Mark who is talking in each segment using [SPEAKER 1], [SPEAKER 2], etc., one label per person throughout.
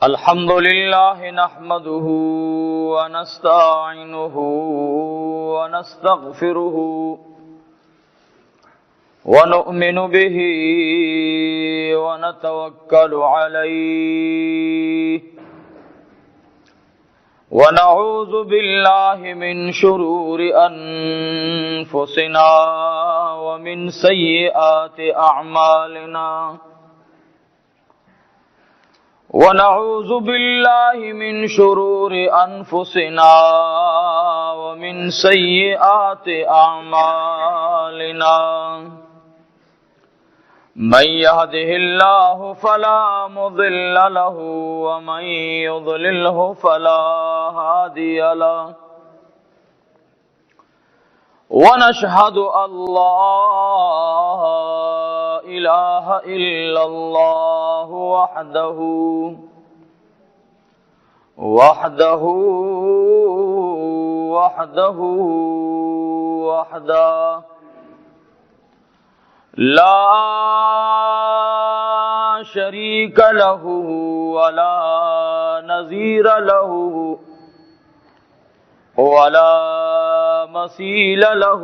[SPEAKER 1] الحمد لله نحمده ونستعينه ونستغفره ونؤمن به ونتوكل عليه ونعوذ بالله من شرور أنفسنا ومن سيئات أعمالنا ونعوذ بالله من شرور أنفسنا ومن سيئات أعمالنا من يهده الله فلا مضل له ومن يضلله فلا هادي له ونشهد أن لا إله إلا الله وحده لا شريك له ولا نظير له ولا مثيل له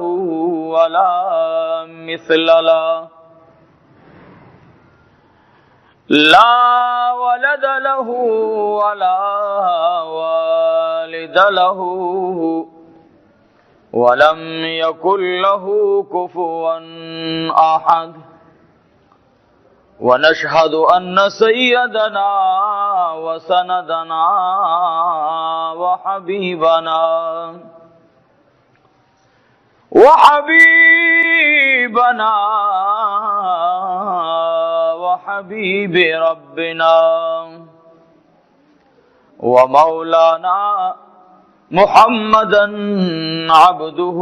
[SPEAKER 1] ولا مثل له لا ولد له ولا والد له ولم يكن له كفوا أحد ونشهد أن سيدنا وسندنا وحبيب ربنا ومولانا محمدا عبده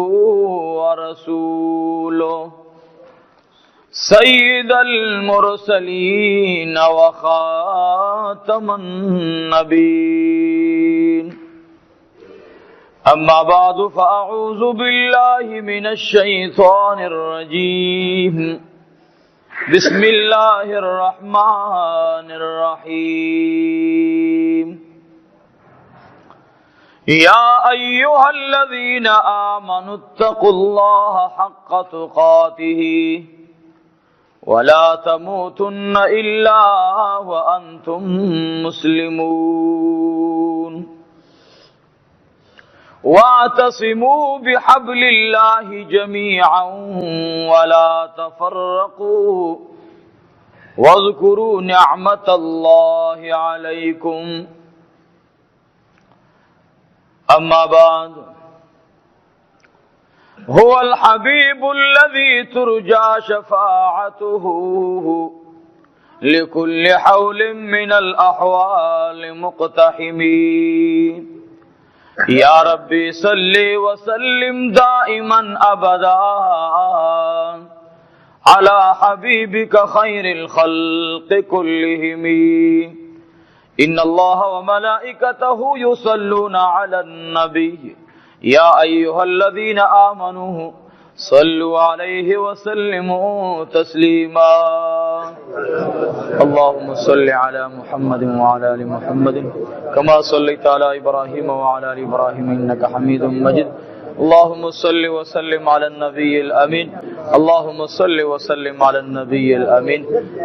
[SPEAKER 1] ورسوله سيد المرسلين وخاتم النبيين أما بعد فأعوذ بالله من الشيطان الرجيم بسم الله الرحمن الرحيم يا أيها الذين آمنوا اتقوا الله حق تقاته ولا تموتن إلا وأنتم مسلمون واعتصموا بحبل الله جميعا ولا تفرقوا واذكروا نعمة الله عليكم أما بعد هو الحبيب الذي ترجى شفاعته لكل حول من الأحوال مقتحمين يا ربي صل وسلم دائما أبدا على حبيبك خير الخلق كلهم إن الله وملائكته يصلون على النبي يا أيها الذين آمنوا صلوا عليه وسلموا تسليما اللهم صل على محمد وعلى آل محمد كما صليت على إبراهيم وعلى آل إبراهيم إنك حميد مجيد اللهم صل وسلم على النبي الأمين اللهم صل وسلم على النبي الأمين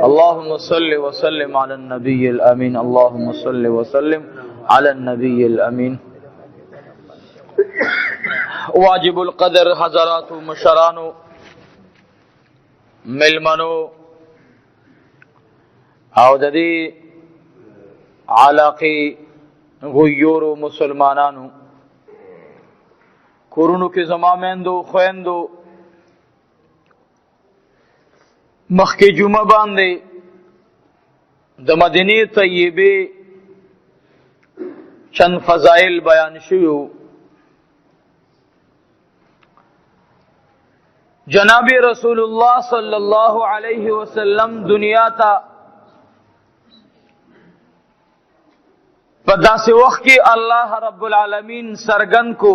[SPEAKER 1] اللهم صل وسلم على النبي الأمين اللهم صل وسلم على النبي الأمين واجب القدر حضرات مشرانو ملمنو او د دې علاقه غیور مسلمانانو کورونو کې زما میندو خویندو مخکې جمعه باندې د مدینه طیبه چند فضائل بیان شویو جناب رسول الله صلی الله علیه وسلم دنیا تا په داسې وخت کې الله رب العالمین سرګن کو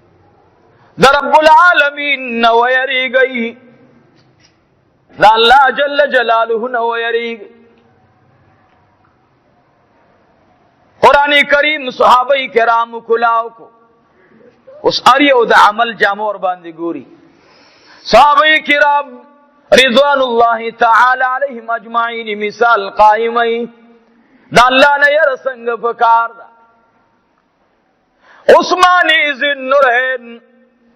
[SPEAKER 1] دا رب العالمین نو یریگئی، دا اللہ جل جلالہ نو یریگئی. قرآن کریم صحابہ کرام کلاو کو اس اریو دا عمل جامور باندې ګوري. صحابہ کرام رضوان اللہ تعالی علیہم اجمعین مثال قائمی دا اللہ نے یر سنگ پکار دا. عثمانی ذی-النورین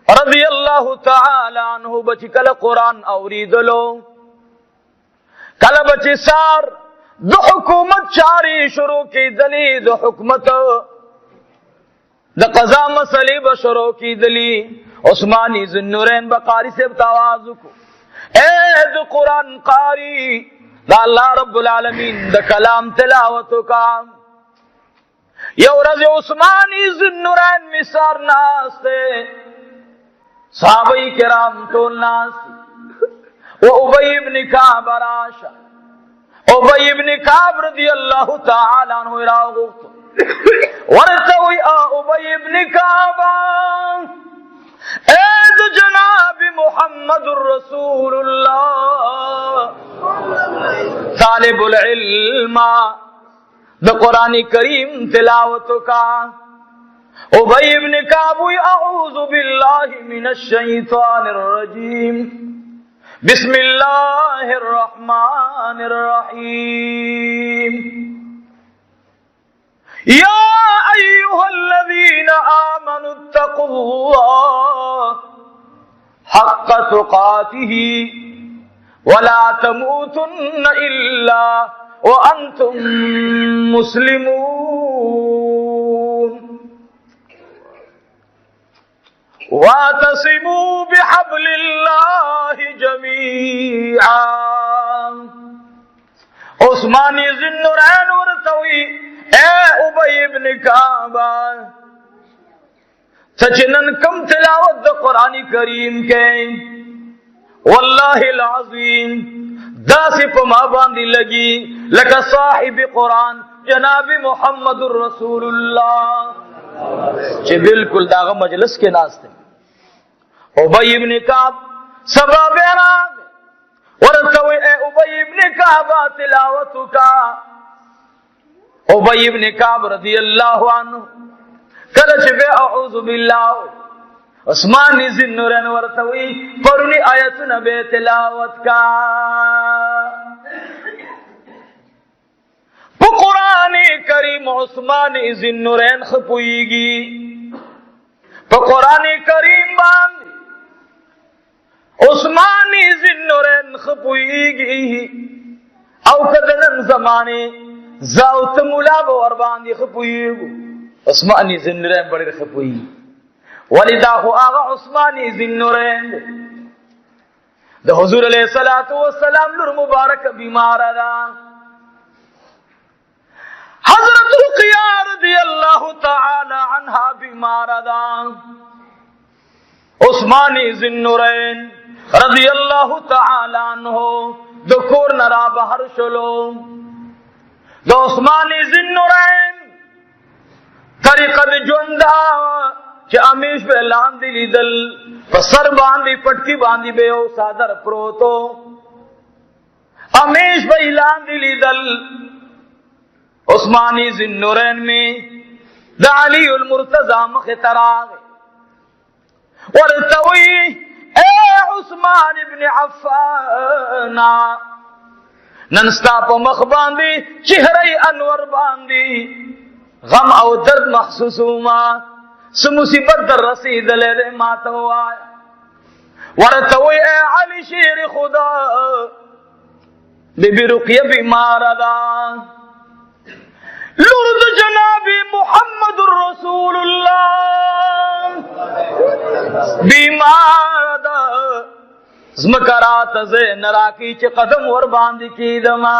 [SPEAKER 1] رضی اللہ تعالی عنہ بچی کل قرآن اوریدلو، کل بچی سار دو حکومت چاری شروع کی دلی، دو حکومت دا قضا مسئلے بشروع کی دلی. عثمانی ذی-النورین بقاری سے بتاوازو کو، اے دو قرآن قاری دا اللہ رب العالمین دا کلام تلاوتو کا. یو رض عثمانی ذی-النورین مثار ناستے، صحابہ کرام تول ناستے، و ابی ابن کعب راشا. ابی ابن کعب رضی اللہ تعالی عنہ راغوتو ورتوی ابی ابن کعب اید جناب محمد رسول اللہ طالب العلم دا قرآن کریم تلاوتو کا. ابی ابن کعب اعوذ باللہ من الشیطان الرجیم بسم اللہ الرحمن الرحیم یا ایہا الذین آمنوا اتقوا اللہ حق تقاتہ ولا تموتن الا وانتم مسلمون واعتصموا بحبل اللہ جميعا. عثمانی ذی-النورین ورتوی اے ابی ابن کعب سچنن کم تلاوت دا قرآن کریم کے واللہ العظیم دا سی پا ما باندی لگی لکا صاحب قرآن جناب محمد رسول اللہ چھ بالکل داغا مجلس کے ناستے. ابی ابن کعب سبا بینا ورتوی اے ابی ابن کعب تلاوتو کا. ابی ابن کعب رضی اللہ عنہ کلچ بے اعوذ باللہ عثمانی ذی-النورین ورتوی پرونی آیتنا بے تلاوت کا. پا قرآن کریم عثمانی ذی-النورین خپوئیگی، پا قرآن کریم باندی عثمانی ذی-النورین خپوئیگی. او کدنن زمانے زاوت مولا بور باندی خپوئیگو عثمانی ذی-النورین بڑی خپوئیگی. ولی داخو آغا عثمانی ذی-النورین دا حضور علیہ السلام لر مبارک بیمار دا. حضرت رقیہ رضی اللہ تعالی عنہ بیمار دا. عثمانی ذی-النورین رضی اللہ تعالی عنہ دکور نرا بہر شلو. دا عثمانی ذی-النورین طریقہ جوندہ کہ امیش بے لاندی لیدل پسر باندی پٹکی باندی بے او سادر پروتو امیش بے لاندی لیدل. عثمانی ذی-النورین میں دا علی المرتضی مختراغ ورتوی اے عثمان ابن عفان ننستا پا مخ باندی چہرے انور باندی غم او درد محسوسوما سمصیبت در رسید لے ماتو آیا. ورتوی اے علی شیر خدا بی بی رقیہ بیمار دا لرد جناب محمد رسول اللہ بیمار دا زمکرات زی نراکی چی قدم ور باندی کی دما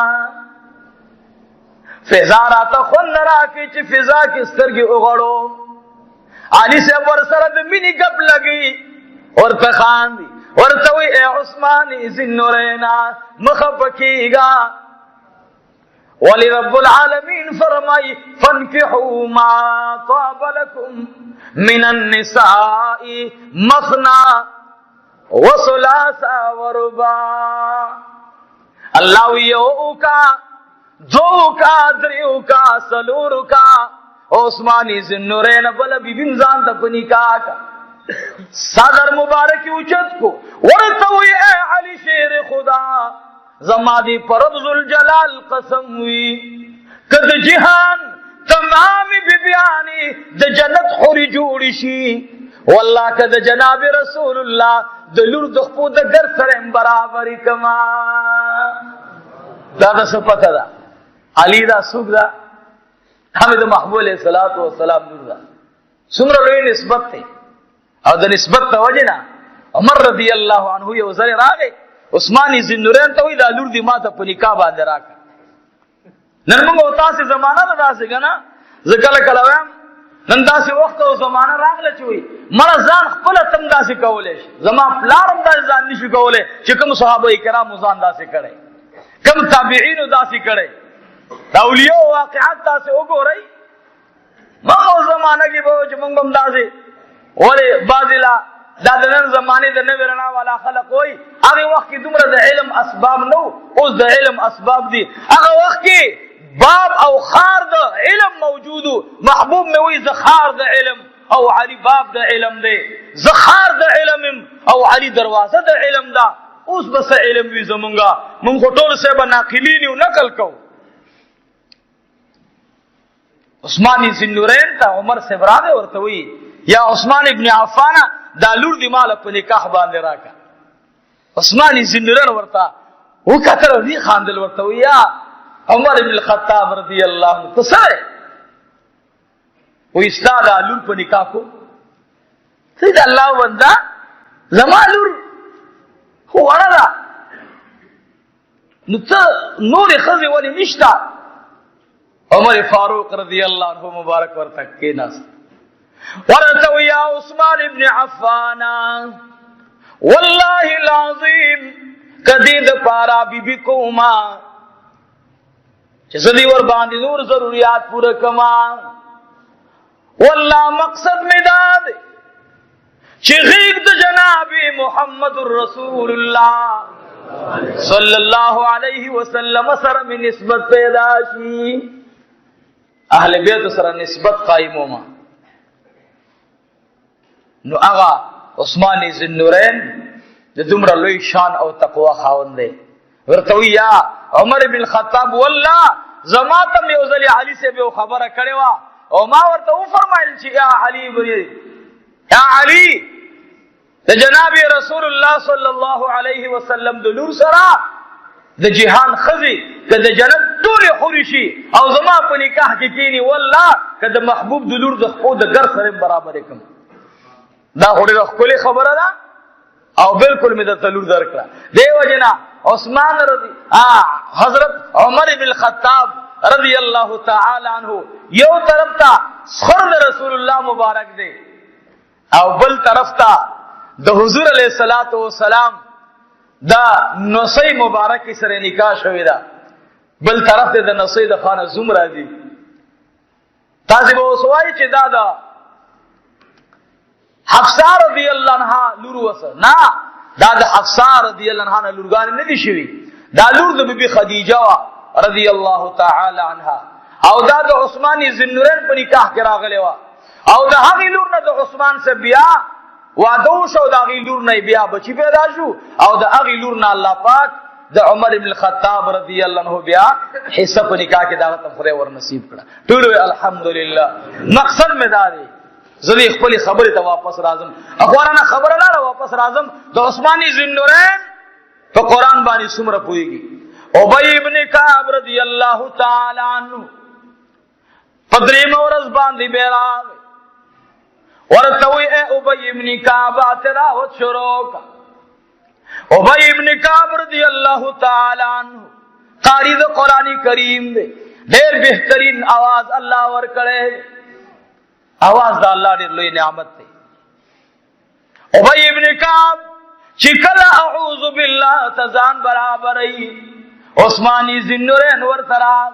[SPEAKER 1] فیزارات خون نراکی چی فضا کی سترگی اغڑو. علی سے ورسرد منی گپ لگی اور تخاندی ورتوی اے عثمانی ذی-النورین مخبکی گا. ولی رب العالمین فرمائی فانکحوا ما طاب لکم من النساء مثنى وثلاث ورباع. اللہ یو کا دو کا دریو کا سلور کا عثمانی ذوالنورین بل بی بنزان تپنی کا صدر مبارکی اچت کو ورطوی اے علی شیر خدا زمادی پرب ذوالجلال قسم ہوئی کد جہان تمام بیبیانی د جنت خوری جوڑی شی واللہ کد جناب رسول اللہ دلور دخپو د گر سرم برابری کما. دا سپتا دا علی دا سوک دا حمد محبوب علیہ السلام نور دا سمر لوی نسبت تے او دا نسبت تا وجنا عمر رضی اللہ عنہ یو ذر راگے عثمانی ذوالنورین توی دا لور دی ما تا پنکا باندے راکا نرمنگ ہوتا سے زمانہ دا سے گنا ذکر کلویم نن دا سے وقت او زمانہ راغله چوي مړه ځان خپل تم دا سے کولې زما پلارم دا ځان نشي کولې چې کوم صحابه کرام ځان دا سے کړي کوم تابعین دا سے کړي دا اولیاء واقعات دا سے وګورئ ما او زمانہ کې به چې موږ هم دا سے ولې بازلا دا د نن زمانه د نوی رڼا والا خلق وای هغه وخت کې دومره د علم اسباب نو اوس د علم اسباب دي هغه وخت کې باب او خار د علم موجودو محبوب میں وی زخار د علم او علی باب د علم دے زخار د علم او علی دروازه د علم دا اوس بس علم وی زمونگا من خطول سے بناقلینی و نقل کو عثمانی ذوالنورین تا عمر سے براده ورتوی یا عثمان ابن عفان دا لور دی مال په نکاح باندې راکا عثمانی ذوالنورین ورتا او کتر دی خاندل ورتوی یا عمر ابن الخطاب رضی اللہ عنہ تصارے وہ استاد لور پا نکاح کو سید اللہ بندہ زما لور ہو اڑا دا نور خزی والی نشتا عمر فاروق رضی اللہ عنہ مبارک ورتک کے ناس ورتو یا عثمان ابن عفانا واللہ العظیم قدید پارا بی بی کوما چې زدی ور باندې نور ضرورت پورا کما والله مقصد مداد چې غیب د جناب محمد رسول الله صلی الله علیه وسلم سره من نسبت پیدا شي اهل بیت سره نسبت قائمو ما نو هغه عثمانی ذوالنورین د دومره لوی شان او تقوا خاوند دی ورتوی یا عمر بن الخطاب والله زما تم یو ځلی علی سے به خبره کړې وا او ما ورته و فرمایل چې یا علی بری یا علی د جناب رسول الله صلی الله علیه وسلم د لور سره د جهان خزي د جنت ټول خورشي او زما په نکاح کې کینی والله کده محبوب د لور د خو د ګر سره برابر کوم دا هډه خپل خبره ده او بالکل می د تلور درکړه دیو جنا عثمان رضی حضرت عمر بن الخطاب رضی اللہ تعالی عنہ یو طرف تا سخر رسول اللہ مبارک دے او بل طرف تا د حضور علیہ الصلوۃ والسلام دا نصی مبارک سره نکاح شوی دا بل طرف ته د نصی د خانه زمرا دی تاسو به وسوای چې دا حفصه رضی اللہ عنہا لور وس نه دا د حفصه رضی اللہ عنہا لورګان نه دي شوی دا لور د بیبي خدیجه رضی اللہ تعالی عنها او دا د عثمانی ذوالنورین په نکاح کې راغلی و او د هغې لور نه د عثمان سے بیا واده وشو د هغې لور نه بیا بچی پیدا شو او د هغې لور نه الله پاک د عمر بن الخطاب رضی اللہ عنہ بیا حصہ په نکاح کې دا ته خدای ور نصیب کړه ټول الحمدلله مقصد مې دا دی زدی خپل خبره ته واپس راځم اخوانانه خبره لاره واپس راځم د عثمانی ذوالنورین په قران باندې څومره پوهیږي ابی ابن کعب رضی اللہ تعالی عنہ پدری مورز باندی بیراغ ورتوی اے ابی ابن کعب تلاوت شروع کا ابی ابن کعب رضی اللہ تعالی عنہ قاری د قرآن کریم دے دیر بہترین آواز اللہ ور کرے آواز دا اللہ دیر لوی نعمت دے ابی ابن کعب چکل اعوذ باللہ تزان برابر ای عثمانی ذوالنورین ورتراغ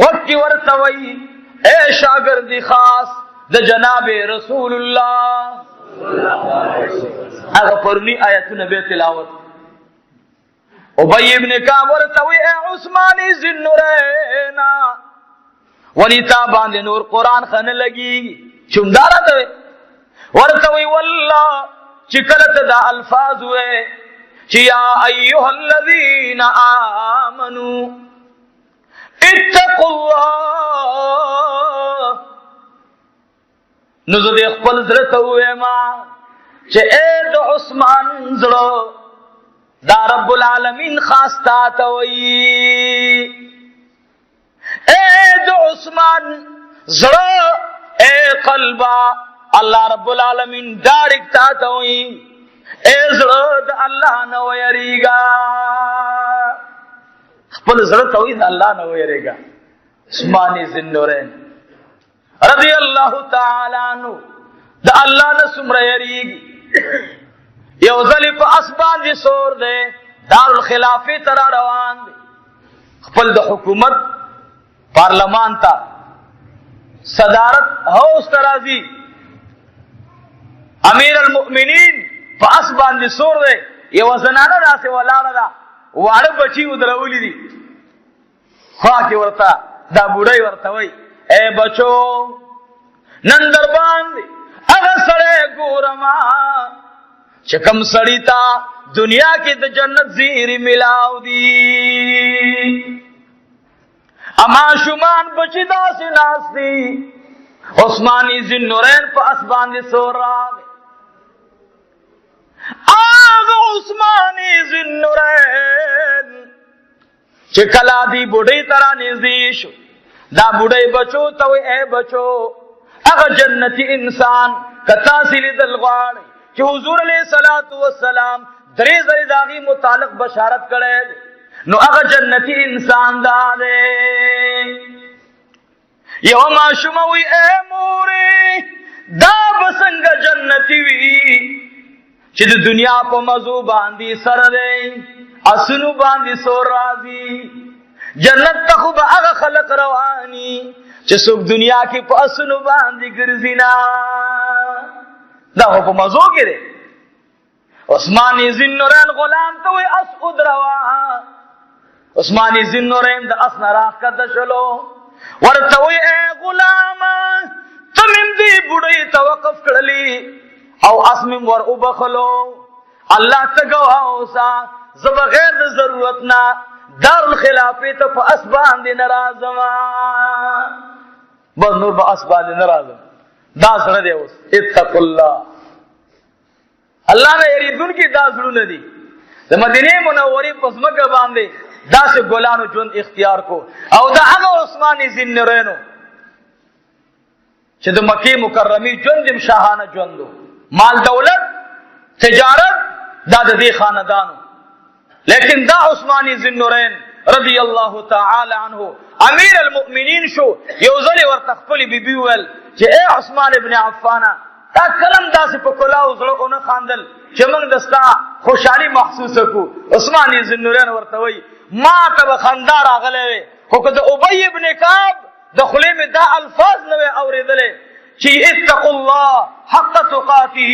[SPEAKER 1] غټ ورتوی اے شاگردی خاص د جناب رسول الله. هغه پرونی آیتونه به تلاوت. ابی ابن کعب ورته وی عثمان ذی-النورین ولی تا باندې نور قرآن خنه لګي چومدارا ته ورته وی والله چې کله ته دا الفاظ وې چې یا ایها الذین آمنوا اتقوا الله نو زه دې خپل زړه ته وایم چې اے د عثمان زړه دا رب العالمین خاص تا ته وی اے د عثمان زړه اے قلبا الله رب العالمین ډایرکټ تا ته وی اے زړه د الله نه ویریږي خپل زړه ته وی د الله نه ویریږي. عثمان ذی-النورین رضی الله تعالی عنہ د الله نه څومره یریږي. یو ځل په اسبان دي سور دی دارالخلافه تر روان دی خپل د حکومت پارلمان ته صدارت هوس ترازی امیر المؤمنین په اسبان دي سور دی یو زنانه راسه ولاړه ده واړه بچي ودرولې دي خوا کې ورته دا بوډۍ ورته وای اے بچو نن در باندې هغه سړی ګورما چې کوم سړی تا دنیا کې د جنت زیری ملاو دي اما شومان بچی داسې ناس دي عثمان ذی-النورین په اسبان دي سور راغی. آغا عثمان ذی-النورین چې کلا دی بوډۍ ترا نږدې شو دا بوډۍ بچو ته وی اے بچو هغه جنتی انسان کتا سلی دل غواړي چې حضور علیہ الصلوۃ والسلام درې ځلې داغي متعلق بشارت کړي نو هغه جنتی انسان ده. یو ماشوم وی اے مورې دا بسنګ جنتی وی چې د دنیا په مزو باندې سره دی اسنو باندې سور راځي جنت ته خو به هغه خلق رواني چې څوک دنیا کې په اسنو باندې ګرځي نه دا په مزو کې دی. عثمان ذی-النورین غلام ته وی اس ادروا عثمان ذی-النورین د اس نه راکته شلو ورته وی اے غلام تمم دی بډای توقف کړلی او اسمم ور وبخلو الله ته گواوسا زب غیر د ضرورت نه دارالخلافه ته په اسبان دي ناراضه بس نور په اسبان دي ناراضه دا سره دی اوس اتق الله الله نه یریدون کی دا زړونه دي د مدینه منورې په ځمکه باندې داسې ګلانو ژوند اختیار کو او دا هغه عثمان ذی-النورین چې د مکه مکرمه ژوند شاهانه ژوند مال دولت تجارت دا د دې خاندانو لیکن دا عثمان ذی-النورین رضی الله تعالی عنہ امیر المؤمنین شو یو ځل ورته خپل بیبي ول چې اے عثمان ابن عفان تا کلم داسې په کلاو زړه اون خاندل چې موږ دستا خوشحالي محسوس کو. عثمان ذی-النورین ورته وای ما ته خندا راغله خو که د ابی ابن کعب د خلیم دا الفاظ نو اوریدل چې اتقوا الله حق تقاته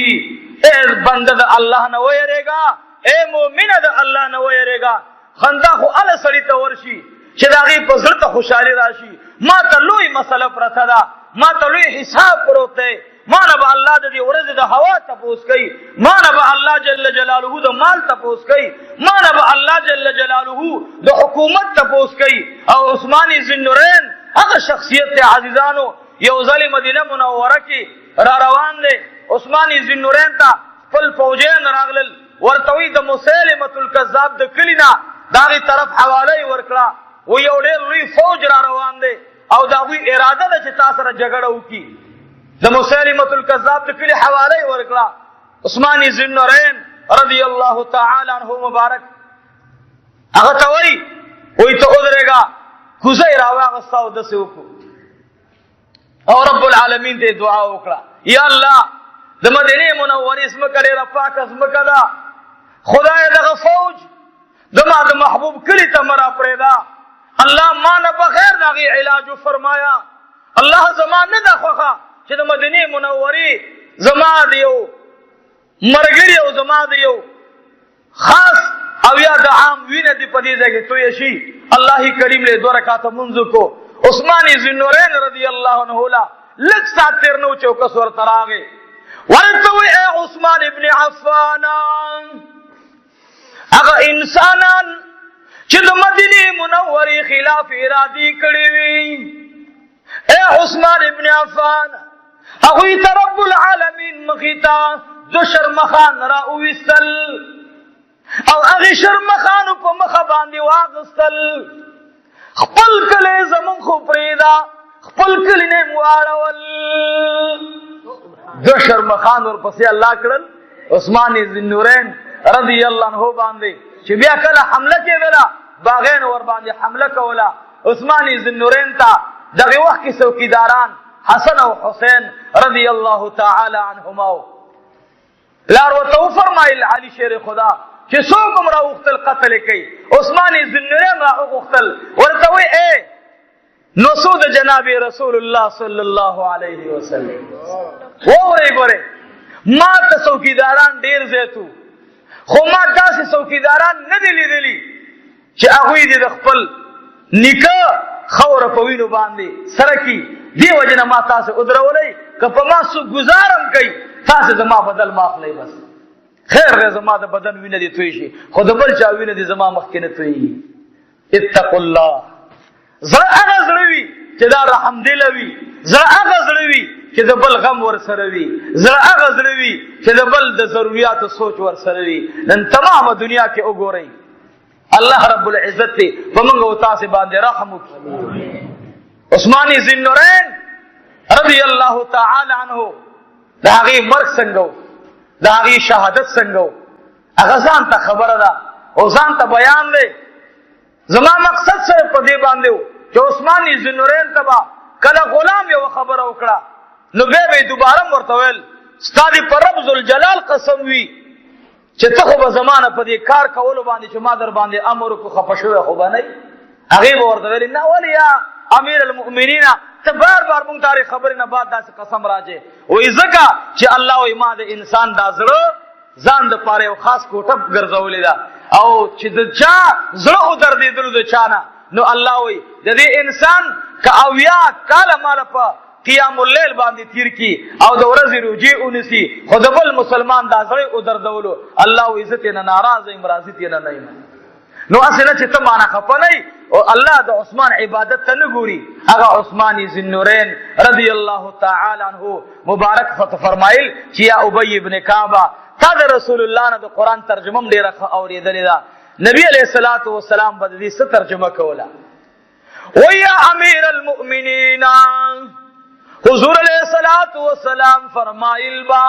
[SPEAKER 1] اے بنده د الله نه ویریږي اے مؤمن د الله نه ویریږي خندا خو ال سړی ته ورشي چې داغي په زړه ته خوشحالي راشي. ما ته لوی مسله پرته ده ما ته لوی حساب پروته ما نه به الله د دې ورځې د هوا تپوس کوي ما نه به الله جل جلاله د مال تپوس کوي ما نه به الله جل جلاله د حکومت تپوس کوي. او عثمان ذی-النورین هغه شخصیت عزیزانو یو ځل مدینه منوره کې را روان دي عثمان ذی-النورین ته خپل فوجیان راغلل ورته وی د مسلمه الکذاب د کلینا داغي طرف حواله ورکړه و یو ډېر لوی فوج را روان دي او دا وی اراده ده چې تاسو سره جګړه وکړي د مسلمه الکذاب د کلی حواله ورکړه. عثمان ذی-النورین رضی الله تعالی عنہ مبارک هغه ته وی ته ودرېګا کوزه راواغستاو د سوکو او رب العالمین ته دعا وکړه یا الله د مدینه منورې اسم کړه رفاق اسم کړه خدای دغه فوج دما د محبوب کلی ته مرا پرېدا الله ما نه بغیر دغه علاج فرمایا الله زمانه د خوخه چې د مدینه منورې زما دیو مرګري او زما دیو خاص او یا د عام وینه دی په دې ځای کې توی شي. الله کریم له 2 رکعات منځ کو عثمان ذوالنورین رضی الله عنه لا لږ سات تیر نو چوکس ورته راغی ورته وی اے عثمان ابن عفان هغه انسانان چې د مدینه منورې خلاف ارادي کړی وي اے عثمان ابن عفان هغه ته رب العالمین مخیتا دو شرمخان را وستل او هغه شرمخانو په مخه باندې واغستل خپل کله زمون خو پریدا خپل کله نه واړول دو شرمخان ورپسې الله کړل عثمان ذوالنورین رضی الله عنه باندې چې بیا کله حمله کېدله باغین ور باندې حمله کوله عثمان ذوالنورین ته دغه وخت کې څوکیداران حسن او حسین رضی الله تعالی عنهما لار وته فرمایل علی شیر خدا چې څوک را وختل قتل کوي عثمان ذوالنورین را وختل ورته وی اے نو سود جناب رسول الله صلی الله علیه وسلم وره ګوره ما ته څوکیداران ډیر زیاتو خو ما داسې څوکیداران نه دي لیدلي چې هغوی دې د خپل نیکه خوره په وینو باندې سره کی دی وجنه ما تاسو ودرولای که په ما سو گزارم کوي تاسو زما بدل ماخلی بس خیر دې زما د بدن وینه دي توی شي خو د بل چا وینه دي زما مخکې نه توی اتقوا الله زړه هغه زړه وي چې دا رحم دل وي زړه هغه زړه وي چې د بل غم ور سره وي زړه هغه زړه وي چې د بل د ضرورتو سوچ ور سره وي نن تمامه دنیا کې وګورئ الله رب العزت په موږ او تاسو باندې رحم وکړي. عثمان ذوالنورین رضی الله تعالی عنه دا هغه مرګ څنګه دا هغه شهادت څنګه هغه ځان ته خبره ده او ځان ته بیان دی. زما مقصد سره په دې باندې چې عثمان ذوالنورین تبا کله غلام یو خبره وکړه نو به دوباره ورته ویل ستاسو پر رب ذوالجلال قسم وی چې ته خو به زمانه په دې کار کولو باندې چې ما در باندې امر کو خپشوي خو باندې هغه ورته ویل نه ولیا امیر المؤمنین ته بار بار مونږ تاریخ خبرې نه بعد داسې قسم راځي وې ځکه چې الله او ما د انسان دا زړه ځان د پاره یو خاص کوټه ګرځولې ده او چې د چا زړه دردېدلو د چانه نو الله وې د دې انسان که اویا کاله مال په قیام الليل باندې تیر کی او د ورځې روزي اونسي خو د بل مسلمان دا زړه او دردولو الله عزت نه ناراض امرازت نه نه نو اصله چې ته معنا خپلای او الله د عثمان عبادت ته نه ګوري هغه عثمان ذوالنورین رضی الله تعالی عنہ مبارک فرمایل چې یا ابی ابن کعب تا د رسول الله نه د قران ترجمه ډیره اوریدلې ده نبی علیہ الصلوۃ والسلام په دې څه ترجمه کوله و یا امیر المؤمنین حضور علیہ الصلوۃ والسلام فرمایل با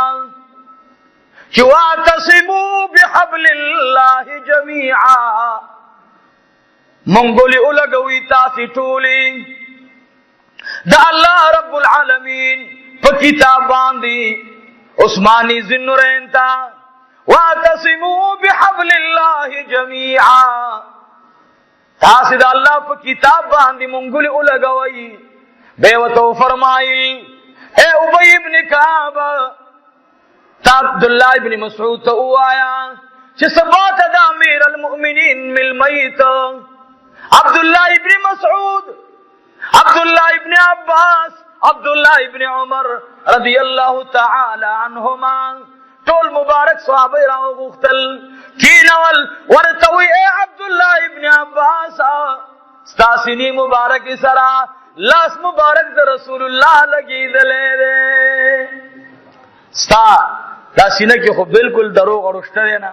[SPEAKER 1] چې واعتصموا بحبل الله جميعا منګولي اولګوي تاسو ټولي دا الله رب العالمین په کتاب باندې عثمان ذوالنورین تا واعتصموا بحبل الله جميعا تاسو دا الله په کتاب باندې منګولي اولګوي به وته فرمایل اے ابی ابن کعب عبد الله ابن مسعود ته وایا چې سبات د امیر المؤمنین مل میت عبد الله ابن مسعود عبد الله ابن عباس عبد الله ابن عمر رضی الله تعالی عنهما ټول مبارک صحابه راغختل کینول ورتوی اے عبد الله ابن عباس استاسنی مبارک سرا لاس مبارک د رسول الله لګیدلې ستا دا سینه کې خو بالکل دروغ اورشته نه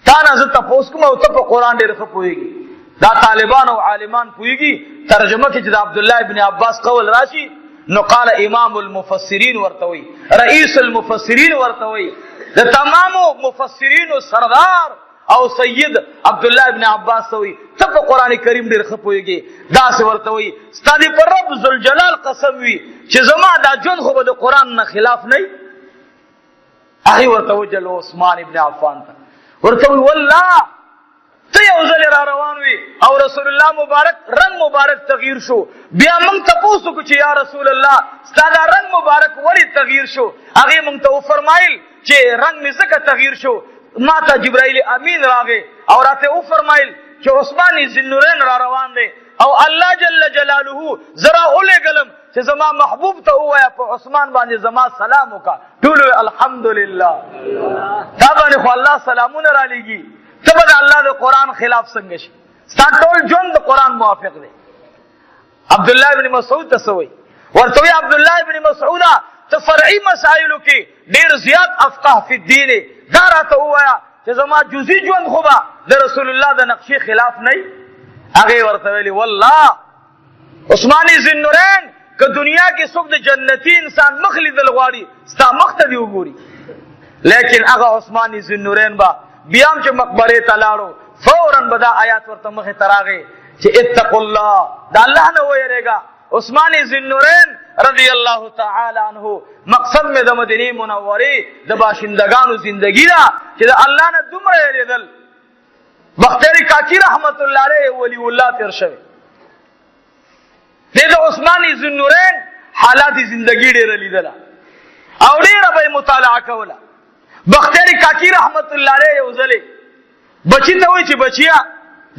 [SPEAKER 1] تا نه زه تاسو کوم او ته په قران ډېر ښه پوهیږي دا طالبان او عالمان پوهیږي ترجمه کې چې د عبد الله ابن عباس قول راشي نو قال امام المفسرین ورتوي رئیس المفسرین ورتوي د تمامو مفسرین سردار او سید عبد الله ابن عباس توي ته په قران کریم ډېر ښه پوهیږي دا څه ورتوي ستاسو پر رب ذوالجلال قسم وي چې زما دا جون خو د قران نه خلاف نه هغه ورته وجل عثمان ابن عفان ته ورته والله ته یو ځل را روان وي او رسول الله مبارک رنگ مبارک تغییر شو. بیا موږ تاسو کو چې یا رسول الله ستاسو رنگ مبارک ولی تغییر شو؟ هغه موږ ته فرمایل چې رنگ می زکه تغییر شو. ما ته جبرائیل امین راغی او راته فرمایل چې عثمان ذوالنورین را روان دی او الله جل جلاله زرا اولګلم چې زما محبوب ته وایا په عثمان باندې زما سلام وکا. ټول الحمدلله. دا باندې خو الله سلامونه را لېږي. ته به الله د قران خلاف څنګه شي؟ ستا ټول ژوند د قران موافق دی. عبد الله ابن مسعود تسوي ورته عبد الله ابن مسعود ته فرعي مسائل کې ډیر زیات افقه فی الدین دا راته وایا چې زما جزئی ژوند خو به د رسول الله د نقشې خلاف نه. هغه ورته ویلي والله عثمان ذوالنورین که دنیا کې څوک د جنتی انسان مخ لیدل غواړي ستا مخ ته دی وګوري. لیکن هغه عثمان ذوالنورین با بیا چې مقبره ته لاړو فوراً به دا آیات ورته مخې ته راغی چې اتقوا الله دا الله نه ویریږه. عثمان ذوالنورین رضی الله تعالی عنہ مقصد مې د مدینه منورې د باشندگانو زندگی دا چې د الله نه دومره یریدل. بختیاری کاکی رحمت الله علیه ولی الله تیر شوی د عثمان ذوالنورین حالات زندگی ډېر لیدله او ډېر به مطالعه کوله. بختیاری کاکی رحمت الله علیه یو ځلې بچی ته وایي چې بچیا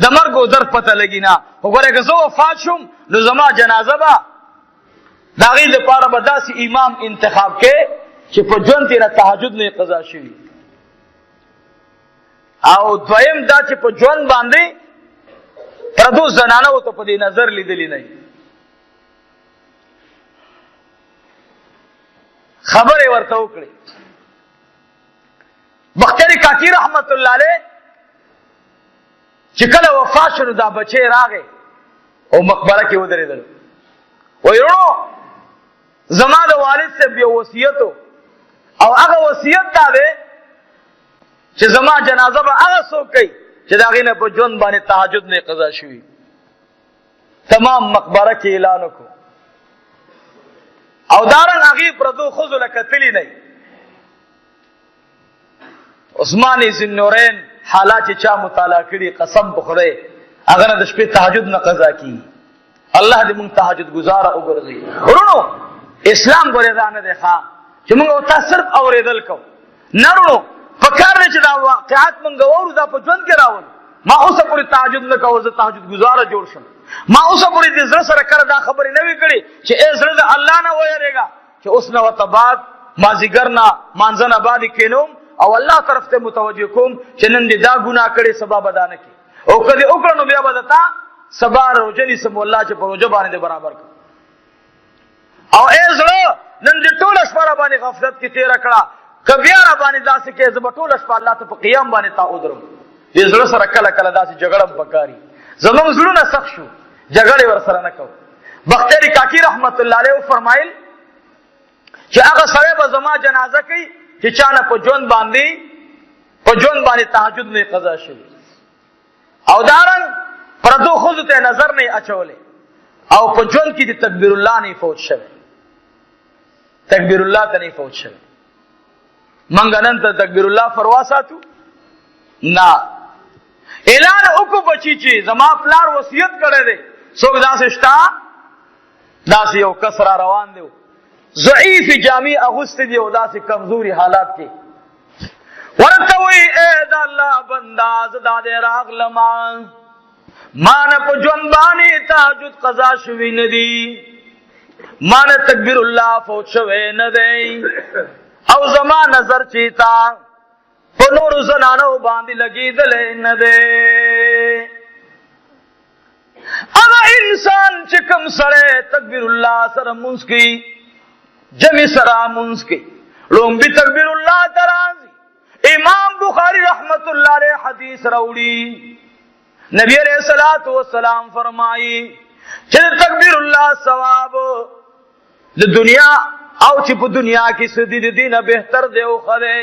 [SPEAKER 1] د مرګ او درد پته لګی نه وګوره که زه وفات شم نو زما جنازه به د هغې دپاره به داسې امام انتخاب کې چې په ژوند تېره تهجد نه قضا شوي او دویم دا چې په ژوند باندې پردو زنانه ورته په دې نظر لیدلی نه خبرې ورته وکړې. بختیاری کاکی رحمت الله علیه چې کله وفات شو دا بچی راغی او مقبره کې ودرېدل. وایي ورونو زما د والد صاحب یو وصیت او هغه وصیت دا دی چې زما جنازه به هغه څوک کوي چې د هغې نه په ژوند باندې تهجد نه قضا شوي. تمام مقبره کې اعلان وکړو او دارنګ هغې پردو ښځو له کتلي نه عثمان ذوالنورین حالات چې چا مطالعه کړي قسم په خدای هغه نه د شپې تهجد نه قضا کیږي. الله دې موږ تهجد گزاره وګرځي. ورونو اسلام ګورې دا نه دی ښه چې موږ او تاسو صرف اورېدل کوو. نه ورونو پکار دی چې دا واقعات موږ واورو دا په ژوند کې راولو. ما اوسه پورې تهجد نه کوم زه تهجد گزاره جوړ شم. ما اوسه پورې د زړه سره کړه دا خبرې نه وي کړې چې ای زړه د الله نه ویریږه چې اوس نه ورته بعد مازدیګر نه مانځه نه بعد کښېنوم او الله طرف ته متوجه کوم چې نن دې دا ګناه کړې سبا به دا نه کړي او که دې وکړه نو بیا به درته سبا روژه نیسم والله چې په روژه باندې دې برابر کړم. او ای زړه نن دې ټوله شپه را باندې غفلت کې تېره کړه که بیا را باندې داسې کې زه به ټوله شپه الله ته په قیام باندې تا ودرم. دې زړه سره کله کله داسې جګړه هم پکاري. زموږ زړونه سخت شو جګړې ورسره نه کوو. بختیاری کاکی رحمت الله علیه فرمایل چې هغه سړی به زما جنازه کوي چې چا نه په ژوند باندې تهجد نه قضا شوي او دارنګ پردو ښځو ته نظر نه اچولی او په ژوند کې د تکبیر الله نه فوت شوی. تکبیر الله ته نه فوت شوی. منګ نن ته تکبیر الله فروا ساتو نه اعلان وکړو بچی چې زما پلار وصیت کړی دی. څوک داسې شته داسې یو کس را روان دی ضعیف جامې اغوستې دي او داسې کمزوري حالات کې ورته وایي ای د الله بنده زه دا دی راغلمه ما نه په ژوند باندې تهجد قضا شوي نه دي ما نه تکبیر الله فوت شوی نه دی او زما نظر چې تا په نورو زنانو باندې لګېدلی نه دی. هغه انسان چې کوم سړی تکبیر الله سره مونځ کوي جمع سره مونځ کوي لومبي تکبیر الله ته راځي. امام بخاری رحمت الله علیه حدیث راوړي نبی علیہ الصلوۃ والسلام فرمایي چې تکبیر الله ثواب د دنیا او چې په دنیا کې سدي د دینه بهتر دی او خره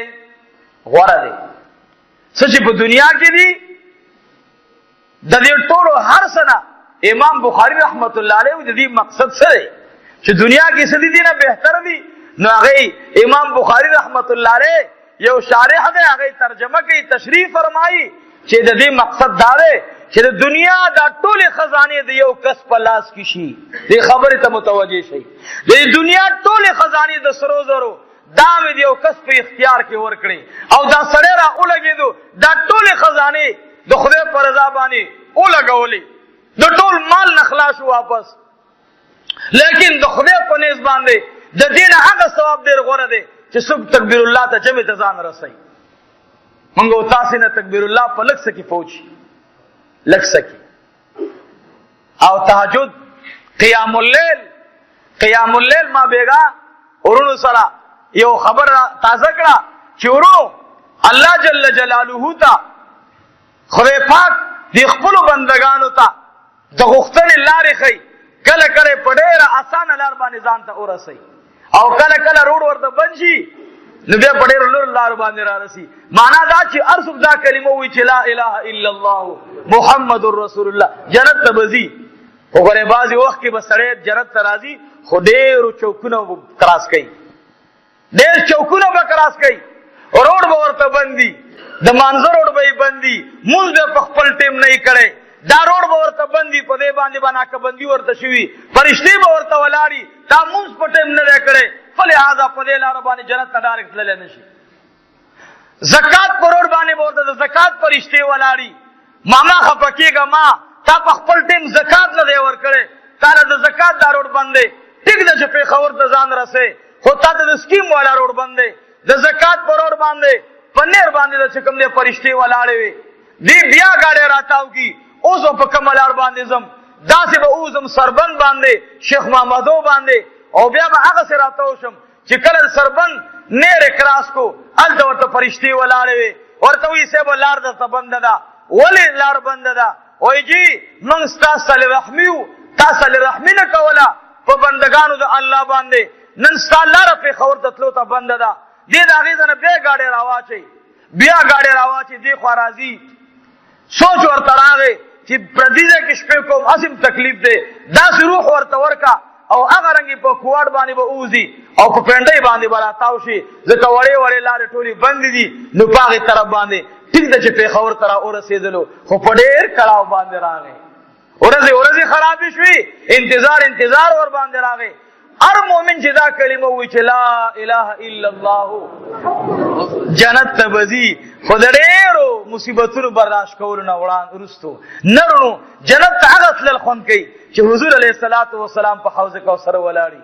[SPEAKER 1] غوړه دی. چې په دنیا کې دی د دې ټولو هر سنه امام بخاری رحمت الله علیه د دې مقصد سره چې دنیا کې سدي دینه بهتر دی نو هغه امام بخاری رحمت الله علیه یو شارح دی هغه ترجمه کوي تشریح فرمایي چې د دې مقصد دا دی چې د دنیا دا ټولې خزانې د یو کس په لاس کې شي. دې خبرې ته متوجه شئ. د دنیا ټولې خزانې د سرو زرو دا مې د یو کس په اختیار کې ورکړي او دا سړی را ولګېدو دا ټولې خزانې د خدای په رضا باندې ولګولې، د ټول مال نه خلاص واپس، لیکن د خدای په نیز باندې د دې نه هغه ثواب ډېر غوره دی چې څوک تکبیر الله ته جمع ته ځان رسوي. موږ او تاسې نه تکبیر الله په لږ څه کې پوهچي، لږ څه کې. او تهجد، قیام اللیل ما بیګا ورونو سره یو خبر تازه کړه چې ورونو الله جل جلاله ته خدای پاک د خپلو بندگانو ته د غوښتنې لارې ښیي. کله کله په ډېره اسانه لار باندې ځان ته ورسوي او کله کله روډ ورته بند شي نو بیا په ډېرو لرو لارو باندې را رسي. معنا دا چې هر څوک دا کلمه وایي چې لا اله الا الله محمد رسول الله جنت ته به ځي. خو ګورې بعضې وخت کې به سړی جنت ته راځي خو ډېرو چوکونه کراس کوي، ډېر چوکونه به کراس کوي، روډ به ورته بندي، د مانځه روډ به یې بندي، مونځ به په خپل ټیم نه یې کړی، دا روډ به ورته بندي، په دې باندې به ناکهبندي ورته شوي، فرشتې به ورته ولاړي، دا مونځ په ټیم نه دی کړی، فلهذا په دې لاره باندې جنت ته ډایرکټ تللی نه شي. زکات په روډ باندې به ورته د زکات فرشتې ولاړي، ماما خفه کېږه ما تا په خپل ټیم زکات نه دی ورکړی، تا له د زکات دا روډ بند دی، ټیک ده چې پېښور ته ځان رسې خو تا ته د سکیم والا روډ بند دی. د زکات په روډ باندې په نیر باندې د چې کوم دی فرشتې ولاړې وي، دې بیا ګاډی راتاو کي اوس به په کومه لار باندې ځم، داسې به اوزم سربند باندې شیخ محمدو باندې او بیا به هغسې راتاو شم چې کله د سربند نیر کراس کو هلته ورته فرشتې ولاړې وي، ورته وایي صاحبه لار درته بنده ده. ولې لار بنده ده؟ وایي جي موږ ستا صلې رحمي وو، تا صلې رحمي نه کوله په بندګانو د الله باندې، نن ستا لاره پېښور ته تلو ته بنده ده. دې د هغې ځای نه بیا ګاډی راواچوي، بیا ګاډی راواچوي، دې خوا راځي، سوچ ورته راغی چې پردي ځای کې شپې کوم هسې تکلیف دی، داسې روح ورته ورکه او هغه رنګې په کوواډ باندې به ووځي او په پینډۍ باندې به راتاو شي، ځکه وړې وړې لارې ټولې بندې دي، نو په هغې طرف باندې ټیک ده چې پېښور ته را ورسېدلو خو په ډېر کړاو باندې راغی، ورځې خرابې شوې، انتظار ور باندې راغی. هر مؤمن چې دا کلمه وایي چې لا اله الا الله جنت ته به ځي، خو د ډېرو مصیبتونو برداشت کولو نه وروستو نرونو جنت ته هغه تلل خوند کوي چې حضور علیه الصلاة والسلام په حوض کوثر ولاړي.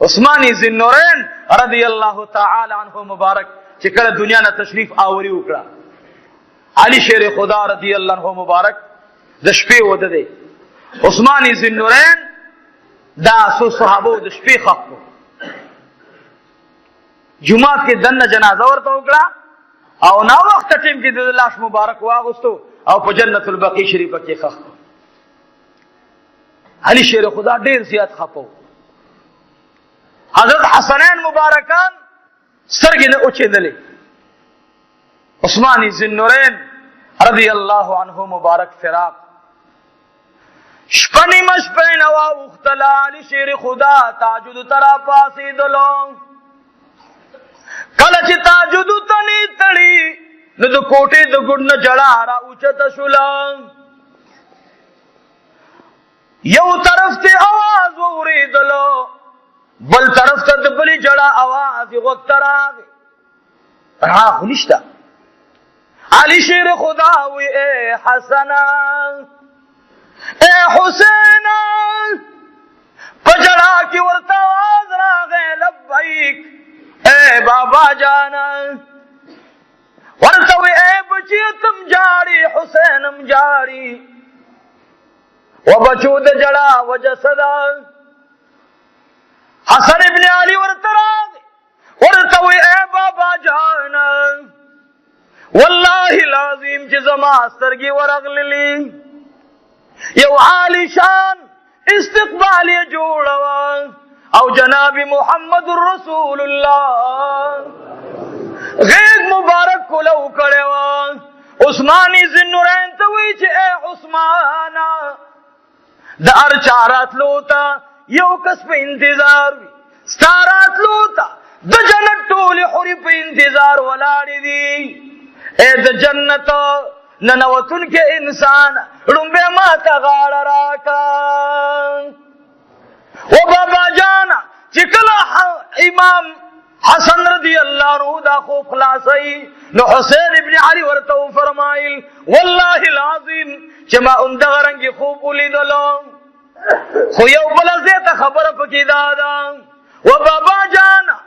[SPEAKER 1] عثمان ذوالنورین رضی الله تعالی عنه مبارک چې کله دنیا نه تشریف آوري وکړه، علي شیر خدا رضی الله عنه مبارک د شپې وده دی. عثمان ذوالنورین دا سو صحابو د شپې خښ کړو، جمعات کې دننه جنازه ورته وکړه او ناوخته ټیم کې د لاش مبارک واغوستو او په جنت البقیع شریفه کې خښ کړو. علي شیر خدا ډېر زیات خپو. حضرت حسنین مبارکان سترګې نه اوچېدلې. عثمان ذوالنورین رضی الله عنه مبارک فراق شپنی مشپین و اختلا علی شیر خدا تاجد ترا پاسی دلو کلچ تاجد تنی تڑی ندو کوٹی دو گڑن جڑا را اوچت شلان یو طرف تے آواز ووری دلو بل طرف تے دبلی جڑا آواز وقت راگی راہ نشتا علی شیر خدا وی اے حسنان اے حسین پجڑا کی ورتا آواز راغے لبیک اے بابا جانا ورتوی اے بچی تم جاری حسینم جاری و بچود جڑا و جسدا حسن ابن علی ورتا راغے ورتوی اے بابا جانا واللہ لازم چی زماستر کی ورغللی یو عالی شان استقبالی جوڑوا او جناب محمد رسول اللہ غیق مبارک کو لو کڑوا عثمانی ذوالنورین توی چھ اے عثمانا دا ارچارات لوتا یو کس پہ انتظار وی ستارات لوتا دا جنت ٹولی خوری پہ انتظار ولاری دی اے دا جنت ننوتن کې انسان ړومبه ما ته غاړه راکا او بابا جانا چې کله امام حسن رضی الله عنه دا خو خلاصي نو حسین ابن علی ورته فرمایل والله العظیم چې ما اندغه رنګي خوب ولیدلو خو یو بل زه خبره پکې دا و بابا جانا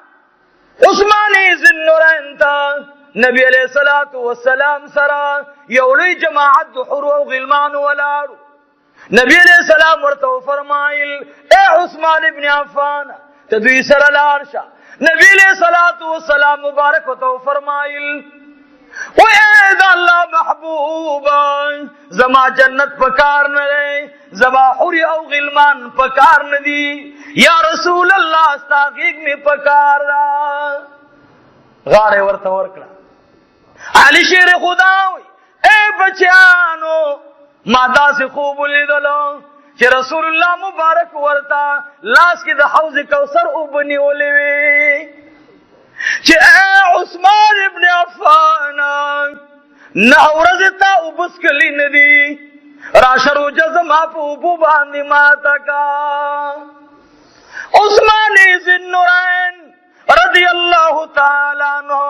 [SPEAKER 1] عثمان ذنورین تا نبی علیہ الصلوۃ والسلام سره یو لوی جماعت د حور او غلمان ولاړو نبی علیہ السلام ورته فرمایل اے عثمان ابن عفان تدوی سره لارشه نبی علیہ الصلوۃ والسلام مبارک ورته فرمایل او اے د الله محبوب زما جنت پکار نه زما حور او غلمان پکار نه دی یا رسول الله استغیق می پکار را غاړه ورته ورکړه علی شیر خداوی اے بچانو ما داسې خوب ولیدلو چې رسول الله مبارک ورته لاس کې د حوض کوثر وبنیولې وي چې اے عثمان ابن عفان نه ورځ ته وبسکلی ندی راشرو جزما په وبو باندې ماته کا عثمان ذنورین رضی الله تعالی عنہ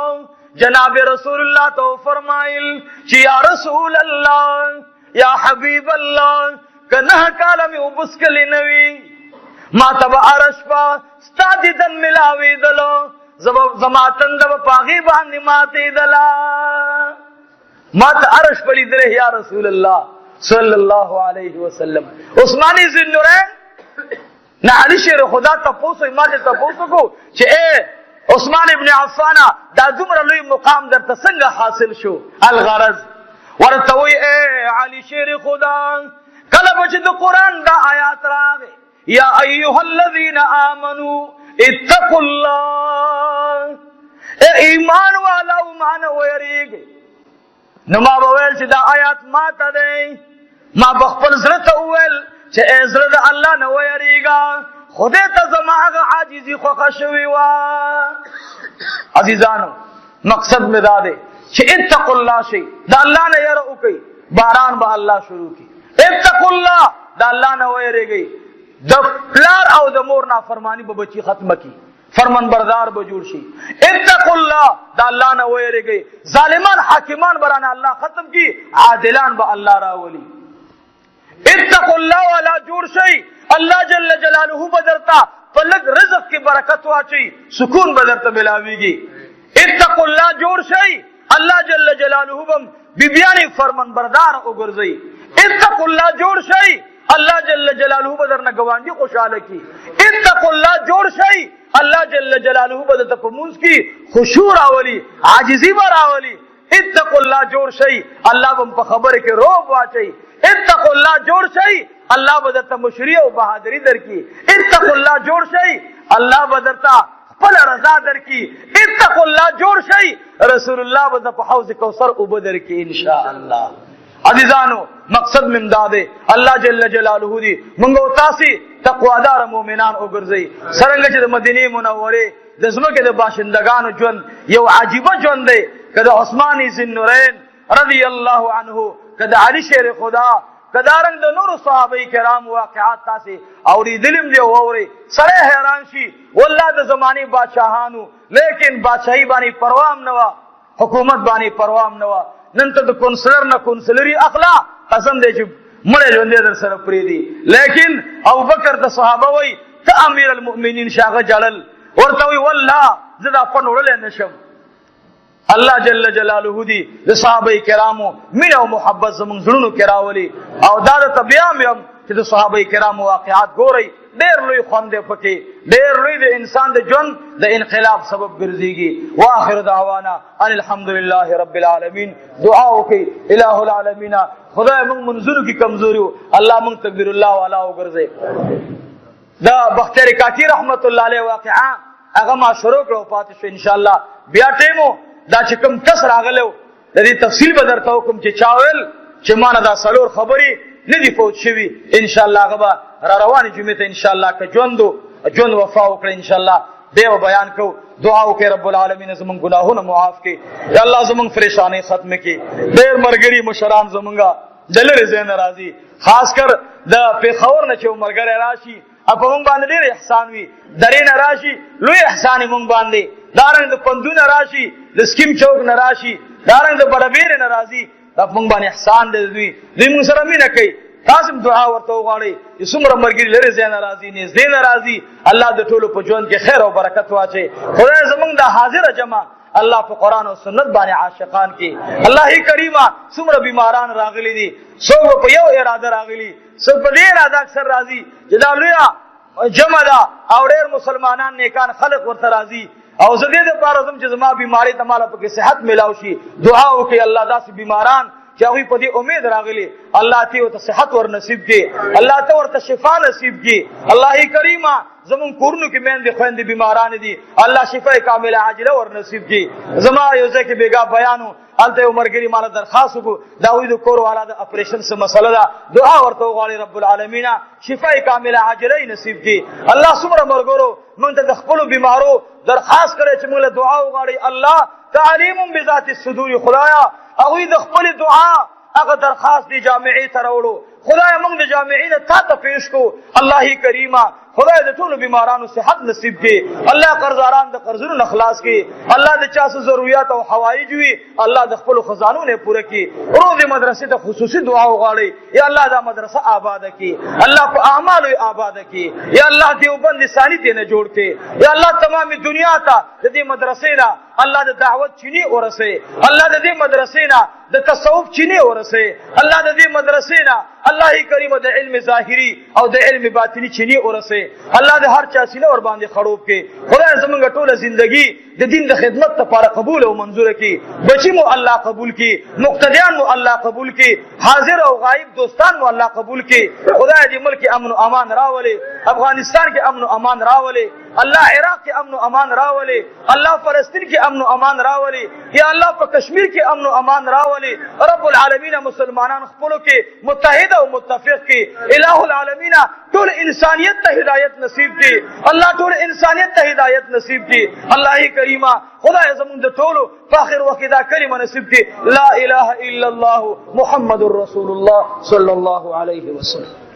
[SPEAKER 1] جناب رسول الله تو فرمایل چې یا رسول الله یا حبیب الله کنه کاله می وبسکلی نوی ما تبع عرشپا ستادیدن ملاوی دلو زماتن دب پاغي باندې ماته دلا مات عرش پلی دره یا رسول الله صلی الله علیه وسلم عثمان ذنورین نه علی شیر خدا تاسو ما ته تاسو کو چې اے عثمان ابن عفان دا دومره لوی مقام درته څنګه حاصل شو الغرض ورته وی اے علی شیر خدا کله چې د قران دا آیات راغی یا ایها الذین آمنو اتقوا الله اے ایمان والا مان ویریږي نو ما وویل چې دا آیات ما ته دی ما بخپل زړه ته وویل چې اے زړه د الله نه ویریږه خدای ته زما هغه عاجزي خوښه شوې وه عزیزانو مقصد مې دا دی چې اتقوا الله شي د الله نه یره وکړئ باران به الله شروع کړي اتقوا الله د الله نه ویریږئ د پلار او د مور نافرمانی به بچی ختمه کی فرمان بردار به جوړ شي اتقوا الله د الله نه ویریږئ ظالمان حاکمان برانه الله ختم کی عادلان به الله راولي اتقوا الله ولا جوړ شي الله جل جلاله بدرتا پلک رزق کی برکت واچي سکون بدرته ملاويږي اتقوا الله جوړ شي الله جل جلاله بم بیبیانی فرمان بردار وګرځي اتقوا الله جوړ شي الله جل جلاله بدرنه گواندی خوشاله کی اتقوا الله جوړ شي الله جل جلاله بدته پمونس کی خشوع راولي عاجزی راولي اتقوا الله جوړ شي الله بم په خبره کې روب واچي اتقوا الله جوړ شي الله بدته مشری او بہادری درکې اتقوا الله جوړ شي الله بدته خپل رضا درکې اتقوا الله جوړ شي رسول الله بده په حوض کوثر او بدر کې ان شاء الله عزیزانو مقصد ممداده الله جل جلاله دی منګو تاسو تقوادار مؤمنان وګرځي څنګه چې د مدینه منوره د زمکه د باشندگانو ژوند یو عجیب ژوند دی کله عثمان ذنورین رضی الله عنه کله علی شیر خدا کله رنګ د نور صحابه کرام واقعات تاسو اوریدلم دی ووري سره حیران شي والله د زمانه بادشاہانو لیکن بادشاہي باندې پروام نه وا حکومت باندې پروام نه وا نن ته د کونسلر نه کونسلری اخلا قسم دی چې مړ ژوند در سره پری دی لیکن ابوبکر د صحابه وای ته امیر المؤمنین شاغه جلل ورته وی والله زدا پنوړل نشم الله جل جلاله دی د صحابه کرامو مینه او محبت زمون زړونو کې راولي او دا د طبيعم چې د صحابه کرامو واقعات ګوري ډېر لوی خوند پکې ډېر لوی د انسان د ژوند د انقلاب سبب ګرځيږي واخر دعوانا ان الحمدلله رب العالمین دعا وکي الہ العالمین خدای موږ منزور کی کمزوري الله موږ تکبیر الله والا وګرځي دا بختیار کاکی رحمت الله علیه واقعا هغه ما شروع کړو پاتې شو ان شاء الله بیا ټیمو دا چې کوم کس راغلو د دې تفصیل به درته کوم چې چاول چې مان دا سلور خبري ندی فوت شوی ان شاء الله غبا را روانه جمعه ته ان شاء الله که ژوند وفا وکړي ان شاء الله دیو بیان کو دعا وکړه رب العالمین زمون ګناهونه معاف کړي یا الله زمون پریشانی ختم کړي ډېر مرګري مشران زمونږه دلری زین راضي خاص کر د پیښور نه چې مرګره راشي په مونږ باندې ډېر احسان وي درې نه راشي لوی احسان مونږ باندې دارنګ د پندونه راشي د سکیم چوک نه راشي دارنګ د بڑبیر نه راضي دا مونږ باندې احسان دی دوی موږ سره مینه کوي تاسو دعا ورته وغواړئ چې څومره مرګري لري زین راضي نږدې نه راضي الله د ټولو په ژوند کې خیر او برکت واچي خدای زمونږ د حاضر جمع الله په قران او سنت باندې عاشقان کې الله کریمه څومره بیماران راغلي دي څوک په یو اراده راغلي څوک په دې اراده اکثر راضي چې دا لوی جمع ده او ډېر مسلمانان نیکان خلق ورته راضي او زه دې لپاره زم چې زما بیماری ته مال په صحت ملاو شي دعا وکړئ الله داسې بیماران چې هغه په دې امید راغلي الله ته ورته صحت ور نصیب کړي الله ته ورته شفا نصیب کړي الله کریمه زمون کورونو کې مېندې خويندې بیماران دي الله شفا کامله عاجله ور نصیب کړي زما یو ځکه بیګا بیانو الته عمرګری مال درخواست کو دا وې د کور والا د اپریشن سره مسله ده دعا ورته وغواړي رب العالمین شفا کامله عاجله نصیب کړي الله سبحانه مرګورو مونږ ته د خپل بیمارو درخواست کړي چې موږ له دعا وغواړي الله تعلیم بذات الصدور خدایا هغه د خپل دعا هغه درخواست دی جامعې ته راوړو خدای موږ د جامعې نه تا پیش کو الله کریمه خدای د ټولو بیمارانو صحت نصیب کړي الله قرضداران د قرضونو اخلاص کړي الله د چا څه ضرورت او حوایج وي الله د خپل خزانو نه پوره کړي روز مدرسې ته خصوصي دعا وغواړي یا الله دا مدرسه آباد کړي الله په اعمالو آباد کړي یا الله دیوبند ثاني ته نه جوړ کړي یا الله تمام دنیا ته د دې مدرسې نه الله د دعوت چینی ورسه الله د دې مدرسې نه د تصوف چینی ورسه الله د دې مدرسې نه الله کریم د علم ظاهری او د علم باطنی چینی ورسه الله د هر چا سینه ور باندې خړوب کې خدای زمونږ ټوله ژوندۍ د دین د خدمت لپاره قبول او منظور کړي بچی مو الله قبول کړي مقتدیان مو الله قبول کړي حاضر او غایب دوستان مو الله قبول کړي خدای دې ملک امن او امان راولي افغانستان کې امن او امان راولي الله عراق کې امن او امان راولي الله فلسطین کې امن او امان راولي یا الله په کشمیر کې امن او امان راولي رب العالمین مسلمانان خپلو کې متحد او متفق کې الہ العالمین ټول انسانیت ته هدایت نصیب کړي الله ټول انسانیت ته هدایت نصیب کړي الله کریمه خدای زموږ د ټولو فاخر وکړه دا کلمه نصیب کړي لا اله الا الله محمد رسول الله صلی الله علیه وسلم